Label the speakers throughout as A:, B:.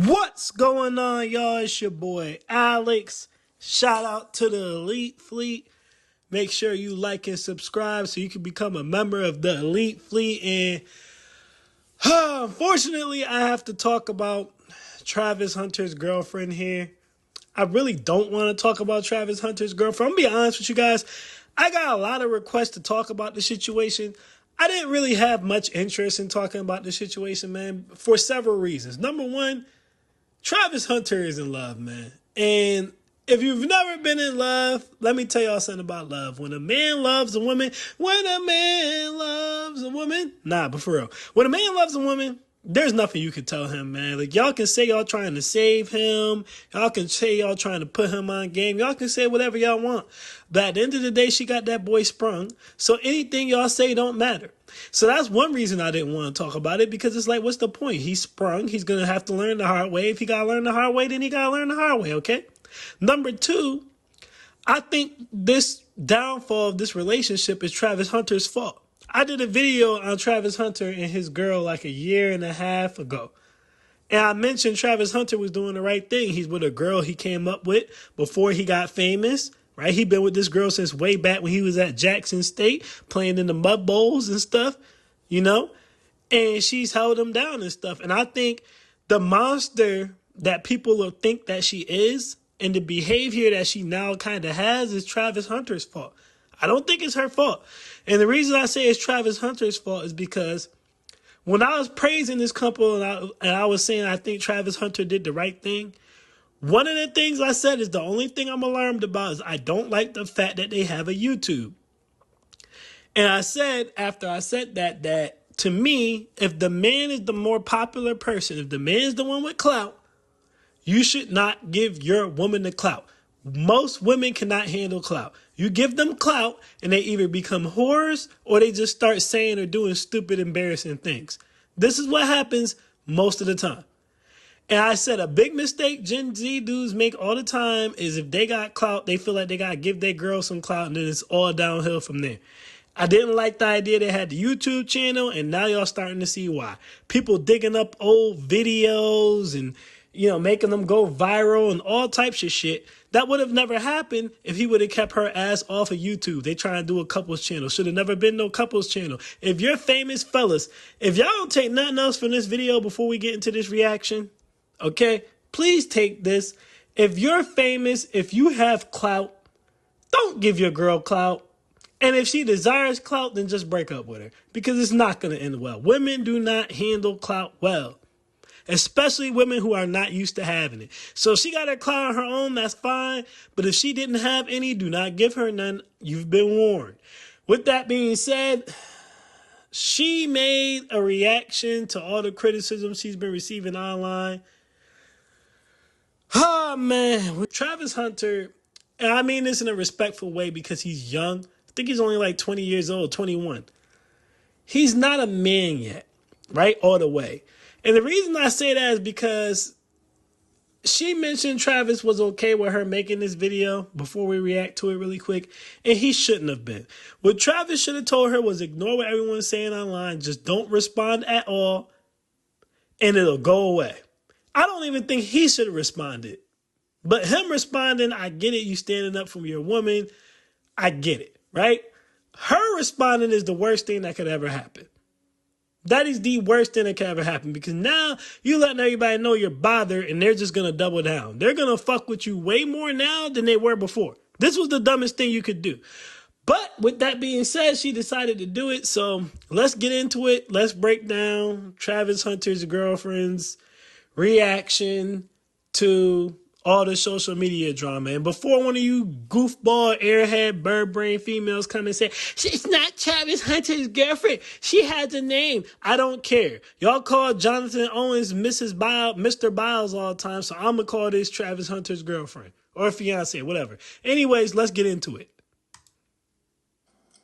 A: What's going on, y'all? It's your boy Alex. Shout out to the Elite Fleet. Make sure you like and subscribe so you can become a member of the Elite Fleet. And unfortunately, I have to talk about Travis Hunter's girlfriend here. I really don't want to talk about Travis Hunter's girlfriend. I'm going to be honest with you guys. I got a lot of requests to talk about the situation. I didn't really have much interest in talking about the situation, man, for several reasons. Number one, Travis Hunter is in love, man. And if you've never been in love, let me tell y'all something about love. When a man loves a woman, but for real, when a man loves a woman, there's nothing you can tell him, man. Like, y'all can say y'all trying to save him. Y'all can say y'all trying to put him on game. Y'all can say whatever y'all want. But at the end of the day, she got that boy sprung. So anything y'all say don't matter. So that's one reason I didn't want to talk about it, because it's like, what's the point? He's sprung. He's going to have to learn the hard way. If he got to learn the hard way, then he got to learn the hard way, okay? Number two, I think this downfall of this relationship is Travis Hunter's fault. I did a video on Travis Hunter and his girl like a year and a half ago. And I mentioned Travis Hunter was doing the right thing. He's with a girl he came up with before he got famous, right? He'd been with this girl since way back when he was at Jackson State playing in the Mud Bowls and stuff, you know? And she's held him down and stuff. And I think the monster that people will think that she is and the behavior that she now kind of has is Travis Hunter's fault. I don't think it's her fault. And the reason I say it's Travis Hunter's fault is because when I was praising this couple and I was saying I think Travis Hunter did the right thing, one of the things I said is the only thing I'm alarmed about is I don't like the fact that they have a YouTube. And I said, after I said that to me, if the man is the more popular person, if the man is the one with clout, you should not give your woman the clout. Most women cannot handle clout. You give them clout and they either become whores or they just start saying or doing stupid, embarrassing things. This is what happens most of the time. And I said a big mistake Gen Z dudes make all the time is if they got clout, they feel like they got to give their girl some clout and then it's all downhill from there. I didn't like the idea they had the YouTube channel, and now y'all starting to see why. People digging up old videos and, you know, making them go viral and all types of shit. That would have never happened if he would have kept her ass off of YouTube. They try to do a couples channel. Should have never been no couples channel. If you're famous, fellas, if y'all don't take nothing else from this video before we get into this reaction, okay, please take this. If you're famous, if you have clout, don't give your girl clout. And if she desires clout, then just break up with her, because it's not going to end well. Women do not handle clout well, especially women who are not used to having it. So if she got her clout on her own, that's fine. But if she didn't have any, do not give her none. You've been warned. With that being said, she made a reaction to all the criticism she's been receiving online. Oh, man. With Travis Hunter, and I mean this in a respectful way because he's young. I think he's only like 20 years old, 21. He's not a man yet, right? All the way. And the reason I say that is because she mentioned Travis was okay with her making this video before we react to it really quick, and he shouldn't have been. What Travis should have told her was ignore what everyone's saying online, just don't respond at all, and it'll go away. I don't even think he should have responded. But him responding, I get it, you standing up for your woman, I get it, right? Her responding is the worst thing that could ever happen. That is the worst thing that could ever happen, because now you letting everybody know you're bothered and they're just going to double down. They're going to fuck with you way more now than they were before. This was the dumbest thing you could do. But with that being said, she decided to do it. So let's get into it. Let's break down Travis Hunter's girlfriend's reaction to all the social media drama. And before one of you goofball, airhead, bird brain females come and say, it's not Travis Hunter's girlfriend, she has a name. I don't care. Y'all call Jonathan Owens Mr. Biles all the time, so I'm going to call this Travis Hunter's girlfriend or fiance, whatever. Anyways, let's get into it.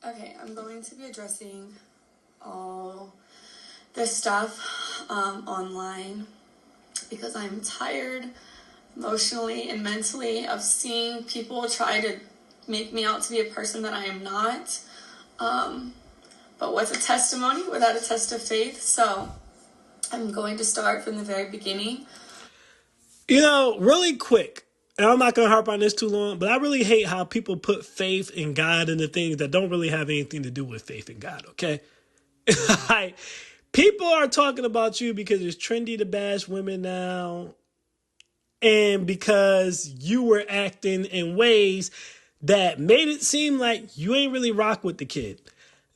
B: Okay, I'm going to be addressing all this stuff online because I'm tired emotionally and mentally of seeing people try to make me out to be a person that I am not. But what's a testimony without a test of faith? So I'm going to start from the very beginning.
A: Really quick, and I'm not going to harp on this too long, but I really hate how people put faith in God into things that don't really have anything to do with faith in God, okay? Like, people are talking about you because it's trendy to bash women now, and because you were acting in ways that made it seem like you ain't really rock with the kid.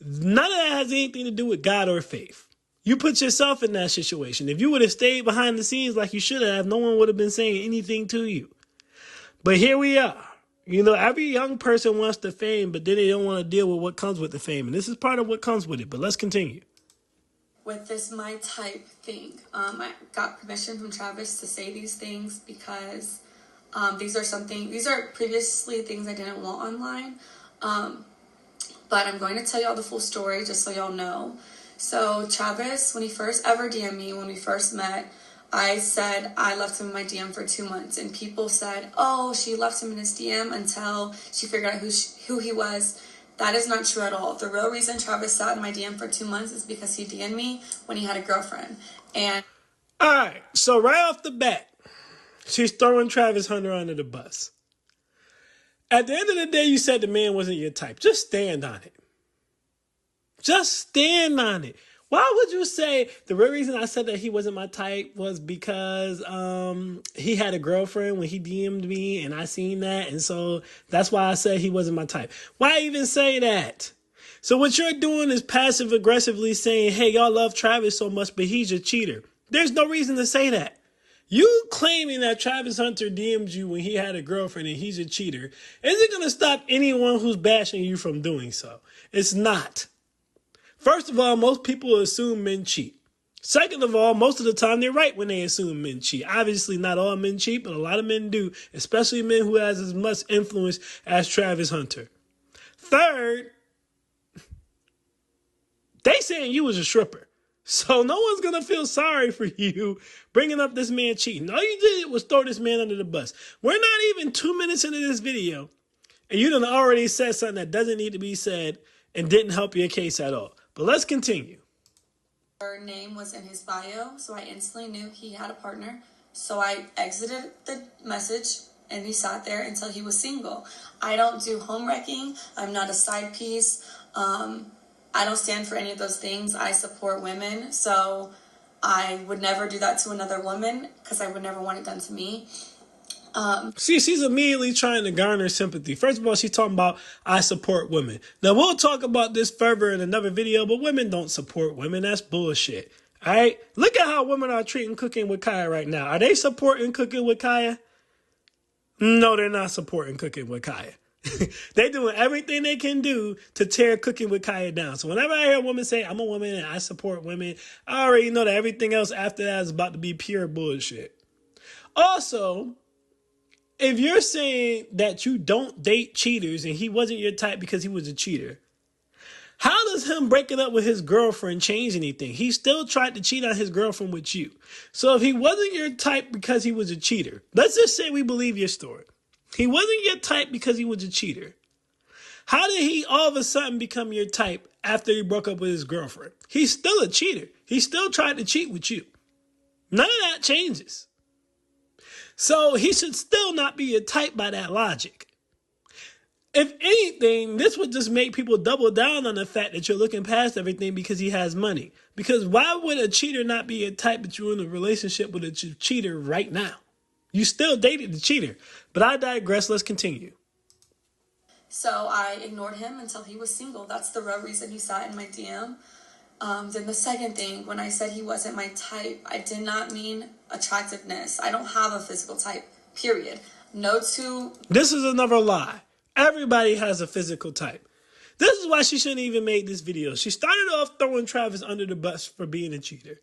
A: None of that has anything to do with God or faith. You put yourself in that situation. If you would have stayed behind the scenes like you should have, no one would have been saying anything to you. But here we are. Every young person wants the fame, but then they don't want to deal with what comes with the fame. And this is part of what comes with it. But let's continue.
B: With this my type thing, I got permission from Travis to say these things because these are previously things I didn't want online. But I'm going to tell y'all the full story just so y'all know. So Travis, when he first ever DM'd me, when we first met, I said I left him in my DM for 2 months. And people said, oh, she left him in his DM until she figured out who he was. That is not true at all. The real reason Travis sat in my DM for 2 months is because he DM'd me when he had a girlfriend. And
A: all right, so right off the bat, she's throwing Travis Hunter under the bus. At the end of the day, you said the man wasn't your type. Just stand on it. Just stand on it. Why would you say the real reason I said that he wasn't my type was because he had a girlfriend when he DM'd me and I seen that, and so that's why I said he wasn't my type. Why even say that? So what you're doing is passive aggressively saying, hey, y'all love Travis so much, but he's a cheater. There's no reason to say that. You claiming that Travis Hunter DM'd you when he had a girlfriend and he's a cheater isn't going to stop anyone who's bashing you from doing so. It's not. First of all, most people assume men cheat. Second of all, most of the time they're right when they assume men cheat. Obviously, not all men cheat, but a lot of men do, especially men who has as much influence as Travis Hunter. Third, they saying you was a stripper. So no one's going to feel sorry for you bringing up this man cheating. All you did was throw this man under the bus. We're not even 2 minutes into this video, and you done already said something that doesn't need to be said and didn't help your case at all. But let's continue.
B: Her name was in his bio, so I instantly knew he had a partner. So I exited the message, and he sat there until he was single. I don't do home wrecking. I'm not a side piece. I don't stand for any of those things. I support women, so I would never do that to another woman because I would never want it done to me.
A: See, she's immediately trying to garner sympathy. First of all, she's talking about, I support women. Now, we'll talk about this further in another video, but women don't support women. That's bullshit. All right? Look at how women are treating Cooking with Kaya right now. Are they supporting Cooking with Kaya? No, they're not supporting Cooking with Kaya. They're doing everything they can do to tear Cooking with Kaya down. So whenever I hear a woman say, I'm a woman and I support women, I already know that everything else after that is about to be pure bullshit. Also, if you're saying that you don't date cheaters and he wasn't your type because he was a cheater, how does him breaking up with his girlfriend change anything? He still tried to cheat on his girlfriend with you. So if he wasn't your type because he was a cheater, let's just say we believe your story. He wasn't your type because he was a cheater. How did he all of a sudden become your type after he broke up with his girlfriend? He's still a cheater. He still tried to cheat with you. None of that changes. So he should still not be a type by that logic. If anything, this would just make people double down on the fact that you're looking past everything because he has money. Because why would a cheater not be a type but you're in a relationship with a cheater right now? You still dated the cheater. But I digress. Let's continue.
B: So I ignored him until he was single. That's the real reason he sat in my DM. Then the second thing, when I said he wasn't my type, I did not mean attractiveness. I don't have a physical type, period. No two.
A: This is another lie. Everybody has a physical type. This is why she shouldn't even make this video. She started off throwing Travis under the bus for being a cheater.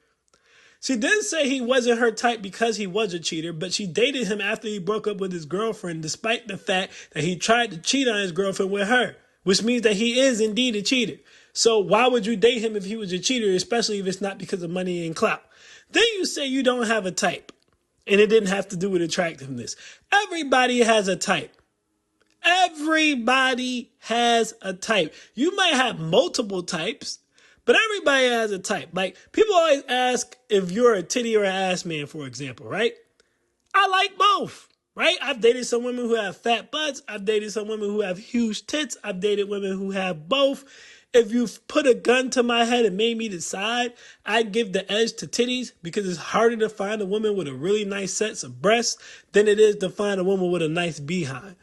A: She didn't say he wasn't her type because he was a cheater, but she dated him after he broke up with his girlfriend, despite the fact that he tried to cheat on his girlfriend with her, which means that he is indeed a cheater. So why would you date him if he was a cheater, especially if it's not because of money and clout? Then you say you don't have a type, and it didn't have to do with attractiveness. Everybody has a type. Everybody has a type. You might have multiple types, but everybody has a type. Like, people always ask if you're a titty or an ass man, for example, right? I like both, right? I've dated some women who have fat butts. I've dated some women who have huge tits. I've dated women who have both. If you put a gun to my head and made me decide, I'd give the edge to titties because it's harder to find a woman with a really nice set of breasts than it is to find a woman with a nice behind.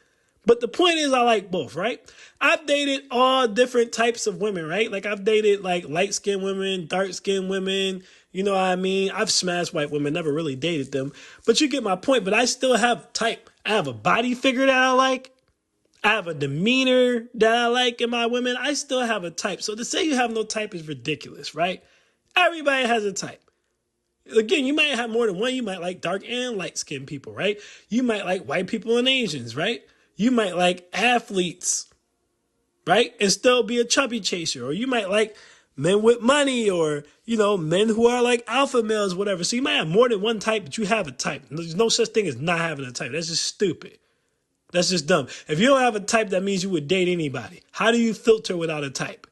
A: But the point is I like both, right? I've dated all different types of women, right? Like I've dated like light-skinned women, dark-skinned women, you know what I mean? I've smashed white women, never really dated them. But you get my point, but I still have type. I have a body figure that I like. I have a demeanor that I like in my women. I still have a type. So to say you have no type is ridiculous, right? Everybody has a type. Again, you might have more than one. You might like dark and light-skinned people, right? You might like white people and Asians, right? You might like athletes, right? And still be a chubby chaser. Or you might like men with money or, you know, men who are like alpha males, whatever. So you might have more than one type, but you have a type. There's no such thing as not having a type. That's just stupid. That's just dumb. If you don't have a type, that means you would date anybody. How do you filter without a type?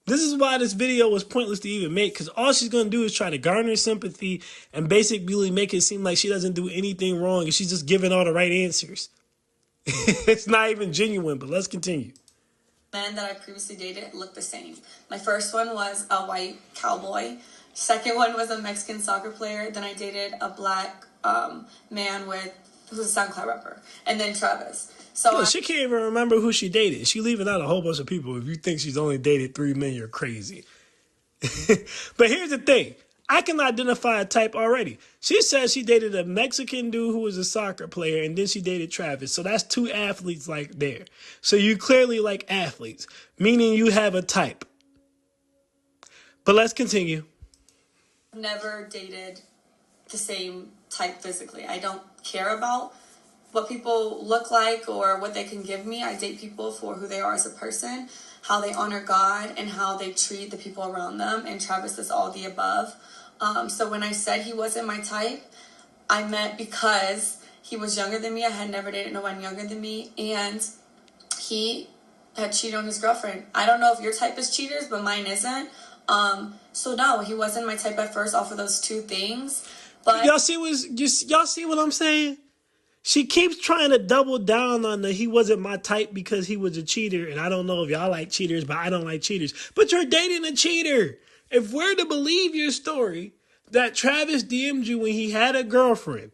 A: This is why this video was pointless to even make, because all she's going to do is try to garner sympathy and basically make it seem like she doesn't do anything wrong and she's just giving all the right answers. It's not even genuine, but let's continue.
B: Men that I previously dated looked the same. My first one was a white cowboy. Second one was a Mexican soccer player. Then I dated a black man who's a SoundCloud rapper. And then Travis. So
A: she can't even remember who she dated. She leaving out a whole bunch of people. If you think she's only dated 3 men, you're crazy. But here's the thing. I can identify a type already. She says she dated a Mexican dude who was a soccer player, and then she dated Travis. So that's 2 athletes like there. So you clearly like athletes, meaning you have a type. But let's continue.
B: Never dated the same type physically. I don't care about what people look like or what they can give me. I date people for who they are as a person, how they honor God, and how they treat the people around them. And Travis is all the above. So when I said he wasn't my type, I meant because he was younger than me. I had never dated no one younger than me. And he had cheated on his girlfriend. I don't know if your type is cheaters, but mine isn't. So no, he wasn't my type at first off of those 2 things. But
A: y'all see what I'm saying? She keeps trying to double down on the he wasn't my type because he was a cheater. And I don't know if y'all like cheaters, but I don't like cheaters. But you're dating a cheater. If we're to believe your story that Travis DM'd you when he had a girlfriend,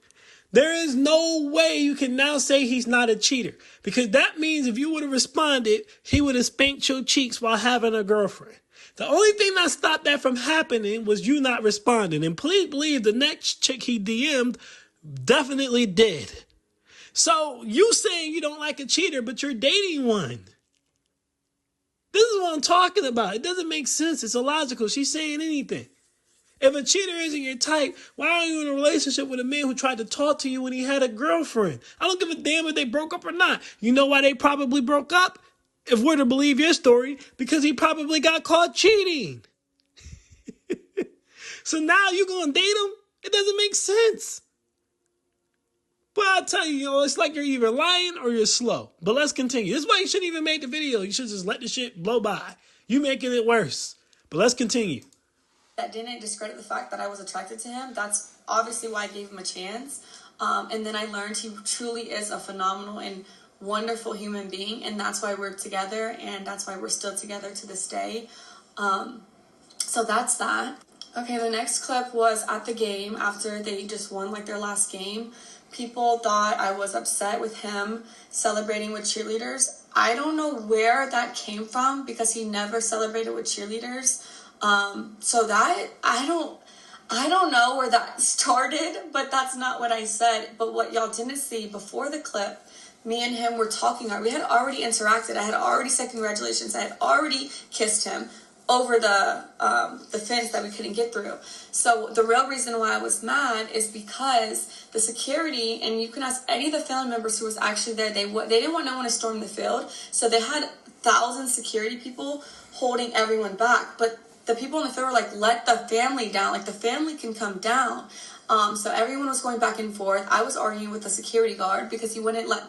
A: there is no way you can now say he's not a cheater. Because that means if you would have responded, he would have spanked your cheeks while having a girlfriend. The only thing that stopped that from happening was you not responding. And please believe the next chick he DM'd definitely did. So you saying you don't like a cheater, but you're dating one. This is what I'm talking about. It doesn't make sense. It's illogical. She's saying anything. If a cheater isn't your type, why are you in a relationship with a man who tried to talk to you when he had a girlfriend? I don't give a damn if they broke up or not. You know why they probably broke up? If we're to believe your story, because he probably got caught cheating. So now you're going to date him? It doesn't make sense. But I'll tell you, it's like you're either lying or you're slow. But let's continue. This is why you shouldn't even make the video. You should just let the shit blow by. You making it worse. But let's continue.
B: That didn't discredit the fact that I was attracted to him. That's obviously why I gave him a chance. And then I learned he truly is a phenomenal and wonderful human being. And that's why we're together. And that's why we're still together to this day. So that's that. Okay, the next clip was at the game after they just won like their last game. People thought I was upset with him celebrating with cheerleaders. I don't know where that came from because he never celebrated with cheerleaders. So that, I don't know where that started, but that's not what I said. But what y'all didn't see before the clip, me and him were talking. We had already interacted. I had already said congratulations. I had already kissed him over the fence that we couldn't get through. So the real reason why I was mad is because the security, and you can ask any of the family members who was actually there, they didn't want no one to storm the field. So they had 1,000 security people holding everyone back. But the people in the field were like, let the family down. Like, the family can come down. So everyone was going back and forth. I was arguing with the security guard because he wouldn't let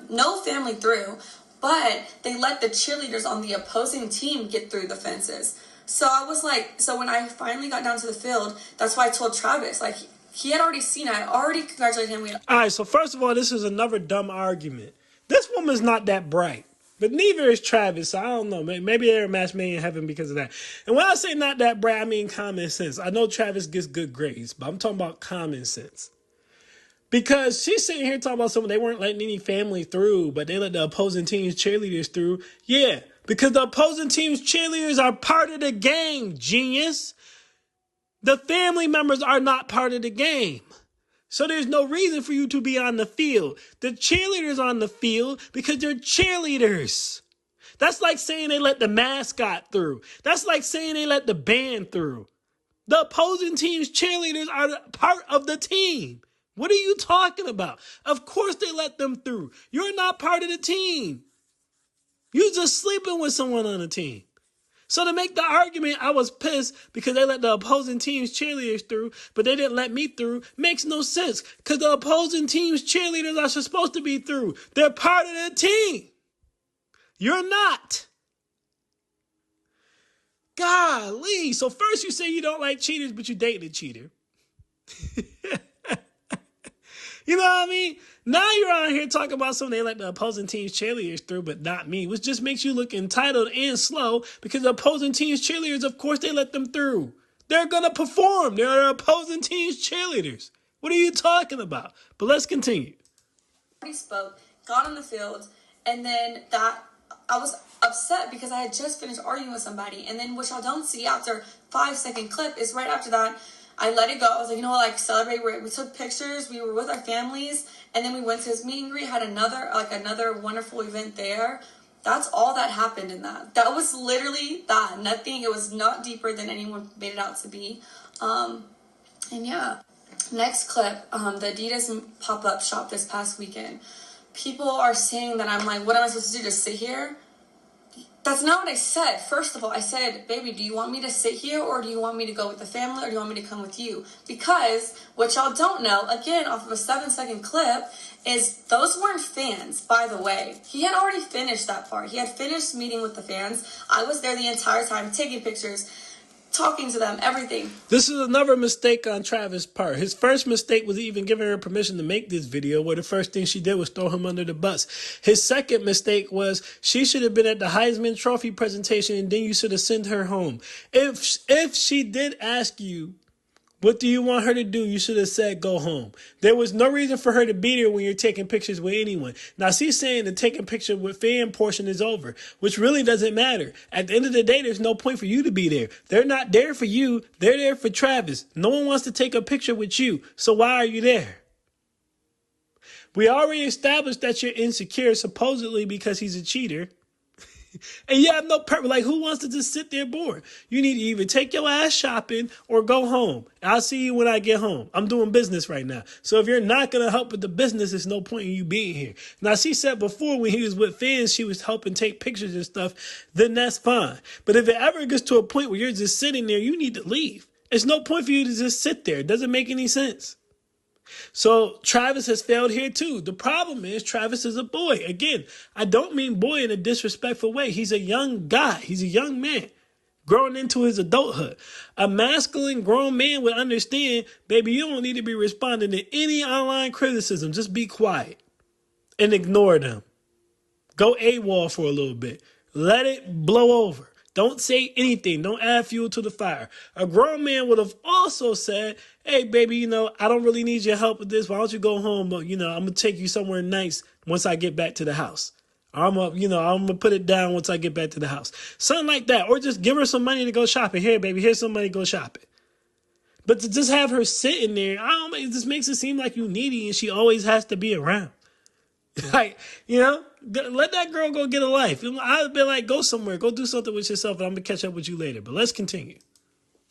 B: no family through. But they let the cheerleaders on the opposing team get through the fences. So I was like, so when I finally got down to the field, that's why I told Travis, like, He had already seen it. I already congratulated him.
A: All right, so first of all, this is another dumb argument. This woman's not that bright, but neither is Travis. So I don't know. Maybe they're a match made in heaven because of that. And when I say not that bright, I mean common sense. I know Travis gets good grades, but I'm talking about common sense. Because she's sitting here talking about someone they weren't letting any family through, but they let the opposing team's cheerleaders through. Yeah, because the opposing team's cheerleaders are part of the game, genius. The family members are not part of the game. So there's no reason for you to be on the field. The cheerleaders on the field because they're cheerleaders. That's like saying they let the mascot through. That's like saying they let the band through. The opposing team's cheerleaders are part of the team. What are you talking about? Of course they let them through. You're not part of the team. You're just sleeping with someone on the team. So to make the argument, I was pissed because they let the opposing team's cheerleaders through, but they didn't let me through, makes no sense. Because the opposing team's cheerleaders are supposed to be through. They're part of the team. You're not. Golly. So first you say you don't like cheaters, but you dated a cheater. You know what I mean? Now you're on here talking about something they let the opposing team's cheerleaders through, but not me, which just makes you look entitled and slow because the opposing team's cheerleaders, of course, they let them through. They're going to perform. They're the opposing team's cheerleaders. What are you talking about? But let's continue.
B: He spoke, got on the field, and then I was upset because I had just finished arguing with somebody. And then what y'all don't see after 5-second clip is right after that, I let it go. I was like, you know what, like celebrate. We took pictures. We were with our families. And then we went to his meet and greet, had another wonderful event there. That's all that happened in that. That was literally that. Nothing. It was not deeper than anyone made it out to be. And yeah. Next clip, the Adidas pop-up shop this past weekend. People are saying that I'm like, what am I supposed to do? Just sit here? That's not what I said. First of all, I said, baby, do you want me to sit here or do you want me to go with the family or do you want me to come with you? Because what y'all don't know, again, off of a 7-second clip, is those weren't fans, by the way. He had already finished that part. He had finished meeting with the fans. I was there the entire time, taking pictures, talking to them, everything.
A: This is another mistake on Travis' part. His first mistake was even giving her permission to make this video, where the first thing she did was throw him under the bus. His second mistake was she should have been at the Heisman Trophy presentation and then you should have sent her home. If she did ask you, what do you want her to do? You should have said, go home. There was no reason for her to be there when you're taking pictures with anyone. Now, she's saying the taking picture with fan portion is over, which really doesn't matter. At the end of the day, there's no point for you to be there. They're not there for you. They're there for Travis. No one wants to take a picture with you. So why are you there? We already established that you're insecure, supposedly because he's a cheater. And you have no purpose. Like, who wants to just sit there bored? You need to either take your ass shopping or go home. I'll see you when I get home. I'm doing business right now. So if you're not going to help with the business, there's no point in you being here. Now, she said before when he was with fans, she was helping take pictures and stuff. Then that's fine. But if it ever gets to a point where you're just sitting there, you need to leave. There's no point for you to just sit there. It doesn't make any sense. So Travis has failed here too. The problem is Travis is a boy. Again, I don't mean boy in a disrespectful way. He's a young guy. He's a young man growing into his adulthood. A masculine grown man would understand, baby, you don't need to be responding to any online criticism. Just be quiet and ignore them. Go AWOL for a little bit. Let it blow over. Don't say anything. Don't add fuel to the fire. A grown man would have also said, hey, baby, I don't really need your help with this. Why don't you go home? But, I'm going to take you somewhere nice once I get back to the house. I'm going to put it down once I get back to the house. Something like that. Or just give her some money to go shopping. Here, baby, here's some money to go shopping. But to just have her sitting there, it just makes it seem like you needy and she always has to be around. Like, let that girl go get a life. I'd be like, go somewhere, go do something with yourself, and I'm going to catch up with you later. But let's continue.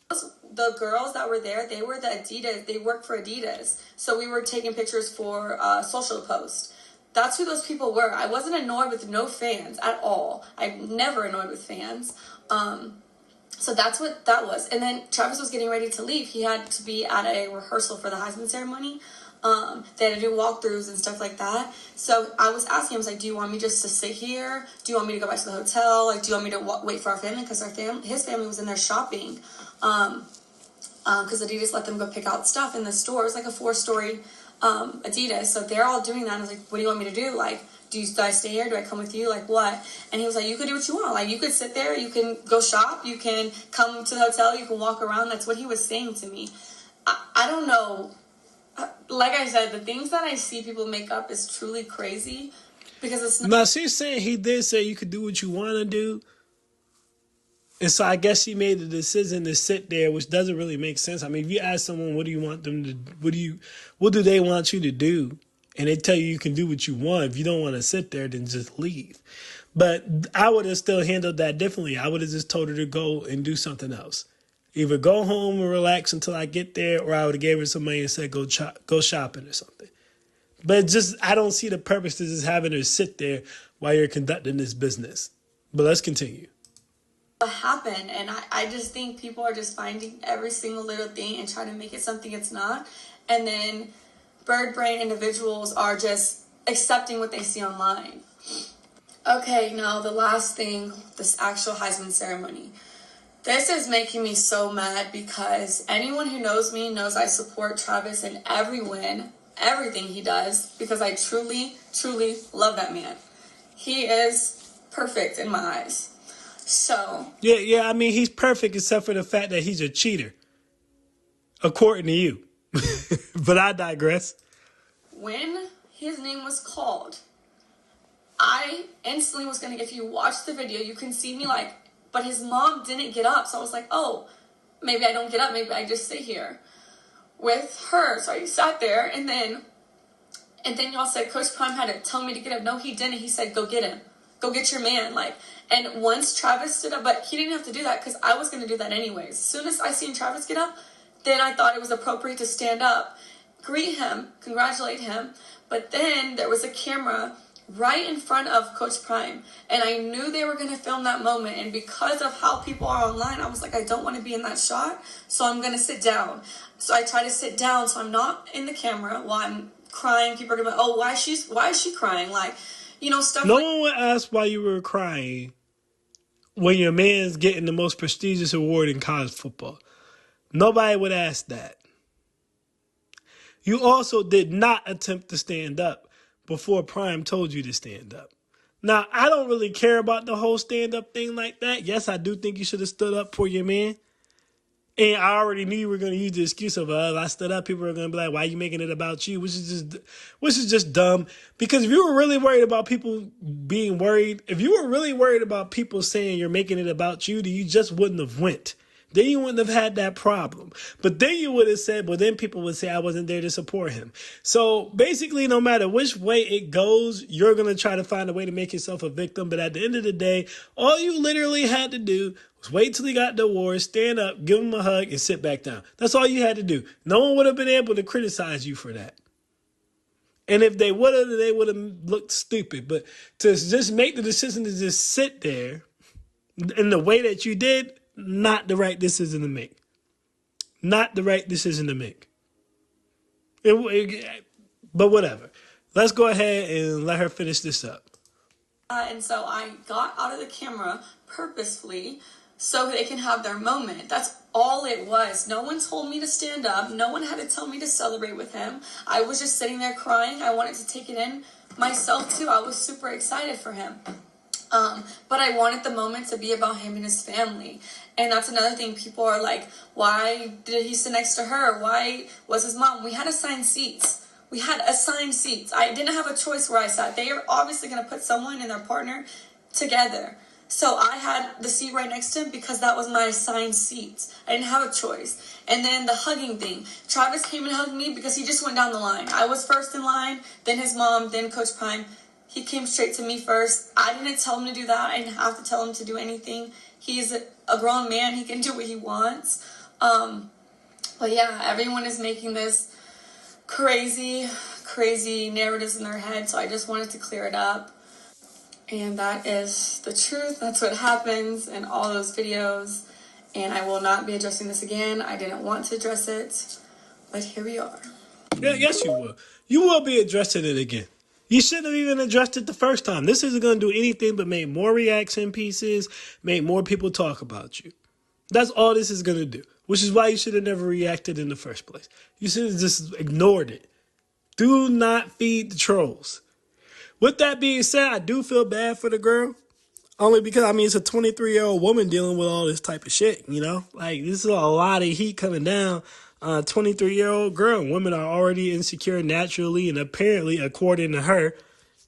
B: The girls that were there, they were the Adidas, they worked for Adidas. So we were taking pictures for social posts. That's who those people were. I wasn't annoyed with no fans at all. I'm never annoyed with fans. So that's what that was. And then Travis was getting ready to leave. He had to be at a rehearsal for the Heisman ceremony. They had to do walkthroughs and stuff like that. So I was asking him, I was like, do you want me just to sit here? Do you want me to go back to the hotel? Like, do you want me to wait for our family? Because his family was in there shopping. because Adidas let them go pick out stuff in the store. It's like a 4-story Adidas, so they're all doing that. And I was like, what do you want me to do? Like, do I stay here? Do I come with you? Like, what? And he was like, you could do what you want. Like, you could sit there, you can go shop, you can come to the hotel, you can walk around. That's what he was saying to me. I don't know. Like I said, the things that I see people make up is truly crazy, because it's not.
A: Now, she's saying he did say you could do what you want to do. And so I guess she made the decision to sit there, which doesn't really make sense. I mean, if you ask someone, what do you want them to, what do they want you to do? And they tell you can do what you want. If you don't want to sit there, then just leave. But I would have still handled that differently. I would have just told her to go and do something else. Either go home and relax until I get there, or I would have gave her some money and said, go shopping or something. But just, I don't see the purpose to just having her sit there while you're conducting this business. But let's continue.
B: What happened, and I just think people are just finding every single little thing and trying to make it something it's not. And then bird brain individuals are just accepting what they see online. Okay, now the last thing, this actual Heisman ceremony. This is making me so mad, because anyone who knows me knows I support Travis in every win, everything he does, because I truly, truly love that man. He is perfect in my eyes. So.
A: Yeah, I mean, he's perfect except for the fact that he's a cheater, according to you. But I digress.
B: When his name was called, I instantly was going to, if you watch the video, you can see me like, but his mom didn't get up. So I was like, oh, maybe I don't get up. Maybe I just sit here with her. So I sat there, and then y'all said Coach Prime had to tell me to get up. No, he didn't. He said, go get him. Go get your man. Like, and once Travis stood up, but he didn't have to do that because I was going to do that anyways. As soon as I seen Travis get up, then I thought it was appropriate to stand up, greet him, congratulate him. But then there was a camera right in front of Coach Prime, and I knew they were going to film that moment. And because of how people are online, I was like, I don't want to be in that shot, so I'm going to sit down. So I try to sit down so I'm not in the camera while I'm crying. People are going to be like, oh, why is she crying? Like, you know, stuff.
A: No
B: like
A: one would ask why you were crying when your man's getting the most prestigious award in college football. Nobody would ask that. You also did not attempt to stand up before Prime told you to stand up. Now, I don't really care about the whole stand-up thing like that. Yes, I do think you should have stood up for your man. And I already knew you were going to use the excuse of, if I stood up, people are going to be like, why are you making it about you? Which is just dumb. Because if you were really worried about people being worried, if you were really worried about people saying you're making it about you, then you just wouldn't have went. Then you wouldn't have had that problem. But then you would have said, well, then people would say I wasn't there to support him. So basically, no matter which way it goes, you're going to try to find a way to make yourself a victim. But at the end of the day, all you literally had to do was wait till he got the award, stand up, give him a hug, and sit back down. That's all you had to do. No one would have been able to criticize you for that. And if they would have, they would have looked stupid. But to just make the decision to just sit there in the way that you did, not the right decision to make. Not the right decision to make. But whatever. Let's go ahead and let her finish this up.
B: And so I got out of the camera purposefully so they can have their moment. That's all it was. No one told me to stand up. No one had to tell me to celebrate with him. I was just sitting there crying. I wanted to take it in myself too. I was super excited for him. But I wanted the moment to be about him and his family. And that's another thing. People are like, why did he sit next to her? Why was his mom? We had assigned seats. I didn't have a choice where I sat. They are obviously going to put someone and their partner together. So I had the seat right next to him because that was my assigned seats. I didn't have a choice. And then the hugging thing. Travis came and hugged me because he just went down the line. I was first in line, then his mom, then Coach Prime. He came straight to me first. I didn't tell him to do that. I didn't have to tell him to do anything. He's a grown man. He can do what he wants. But yeah, everyone is making this crazy narratives in their head. So I just wanted to clear it up. And that is the truth. That's what happens in all those videos. And I will not be addressing this again. I didn't want to address it. But here we are.
A: Yeah, yes, you will. You will be addressing it again. You shouldn't have even addressed it the first time. This isn't going to do anything but make more reaction pieces, make more people talk about you. That's all this is going to do. which is why you should have never reacted in the first place. You should have just ignored it. Do not feed the trolls. With that being said, I do feel bad for the girl. Only because, I mean, it's a 23-year-old woman dealing with all this type of shit, you know? Like, this is a lot of heat coming down on a 23-year-old girl. Women are already insecure naturally, and apparently, according to her,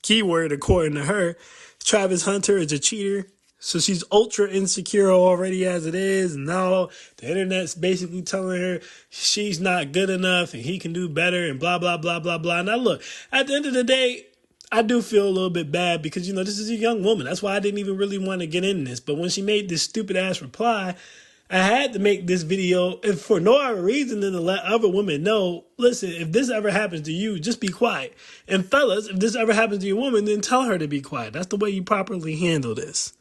A: keyword according to her, Travis Hunter is a cheater. So she's ultra insecure already as it is. And now the internet's basically telling her she's not good enough and he can do better and blah, blah, blah, blah, blah. Now, look, at the end of the day, I do feel a little bit bad because, you know, this is a young woman. That's why I didn't even really want to get in this. But when she made this stupid ass reply, I had to make this video if for no other reason than to let other women know, listen, if this ever happens to you, just be quiet. And fellas, if this ever happens to your woman, then tell her to be quiet. That's the way you properly handle this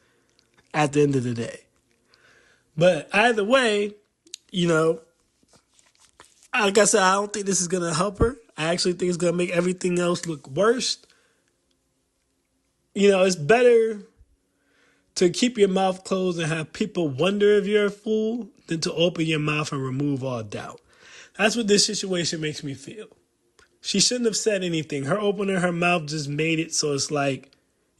A: at the end of the day. But either way, you know, like I said, I don't think this is going to help her. I actually think it's going to make everything else look worse. You know, it's better to keep your mouth closed and have people wonder if you're a fool than to open your mouth and remove all doubt. That's what this situation makes me feel. She shouldn't have said anything. Her opening her mouth just made it so it's like,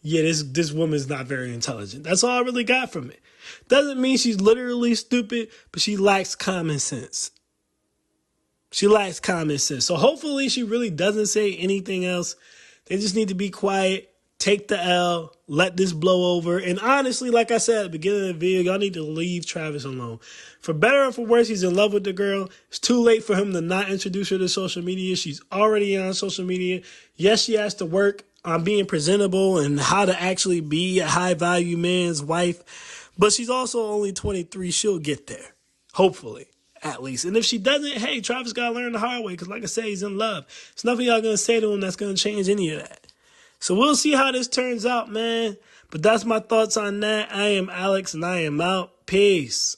A: yeah, this woman's not very intelligent. That's all I really got from it. Doesn't mean she's literally stupid, but she lacks common sense. She lacks common sense. So hopefully she really doesn't say anything else. They just need to be quiet. Take the L, let this blow over. And honestly, like I said at the beginning of the video, y'all need to leave Travis alone. For better or for worse, he's in love with the girl. It's too late for him to not introduce her to social media. She's already on social media. Yes, she has to work on being presentable and how to actually be a high-value man's wife. But she's also only 23. She'll get there, hopefully, at least. And if she doesn't, hey, Travis got to learn the hard way because, like I said, he's in love. There's nothing y'all going to say to him that's going to change any of that. So we'll see how this turns out, man. But that's my thoughts on that. I am Alex, and I am out. Peace.